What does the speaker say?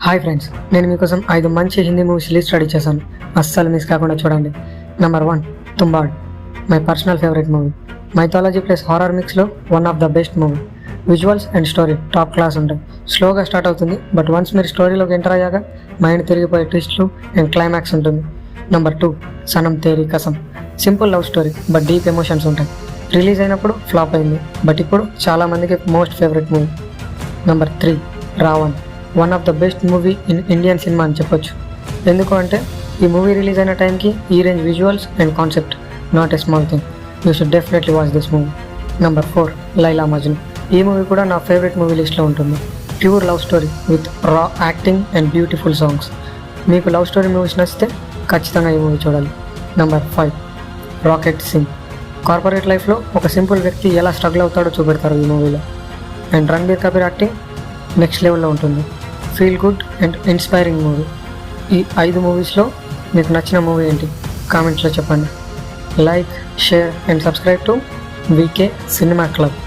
Hi friends, నేను మీకోసం 5 మంచి హిందీ మూవీస్ లిస్ట్ రెడీ చేశాను. అస్సలు మిస్ కాకుండా చూడండి. Number 1, Tumbbad. My personal favourite movie. Mythology plus horror మిక్స్లో one of the best movie. Visuals and story top class ఉంటాయి. స్లోగా స్టార్ట్ అవుతుంది, బట్ వన్స్ మీరు స్టోరీలోకి ఎంటర్ అయ్యాక మైండ్ తిరిగిపోయే ట్విస్ట్లు అండ్ క్లైమాక్స్ ఉంటుంది. Number 2, Sanam Teri Kasam. Simple love story but deep emotions ఉంటాయి. రిలీజ్ అయినప్పుడు ఫ్లాప్ అయింది, బట్ ఇప్పుడు చాలా మందికి most favourite movie. Number 3, Raavan. One of the best movie in Indian cinema అని చెప్పొచ్చు. ఎందుకు అంటే ఈ మూవీ రిలీజ్ అయిన టైంకి ఈ range visuals and concept not a small thing. You should definitely watch this movie. Number 4, Laila Majnu. ఈ మూవీ కూడా నా ఫేవరెట్ మూవీ లిస్ట్లో ఉంటుంది. ప్యూర్ లవ్ స్టోరీ విత్ రా యాక్టింగ్ అండ్ బ్యూటిఫుల్ సాంగ్స్. మీకు లవ్ స్టోరీ మూవీస్ నచ్చితే ఖచ్చితంగా ఈ మూవీ చూడాలి. Number 5, rocket Singh. కార్పొరేట్ లైఫ్లో ఒక సింపుల్ వ్యక్తి ఎలా స్ట్రగుల్ అవుతాడో చూపెడతారు ఈ మూవీలో. And Ranbir Kapoor acting next లెవెల్లో ఉంటుంది. Feel good and inspiring movie. ఈ 5 మూవీస్లో మీకు నచ్చిన మూవీ ఏంటి కామెంట్స్లో చెప్పండి. Like, share and subscribe to VK cinema club.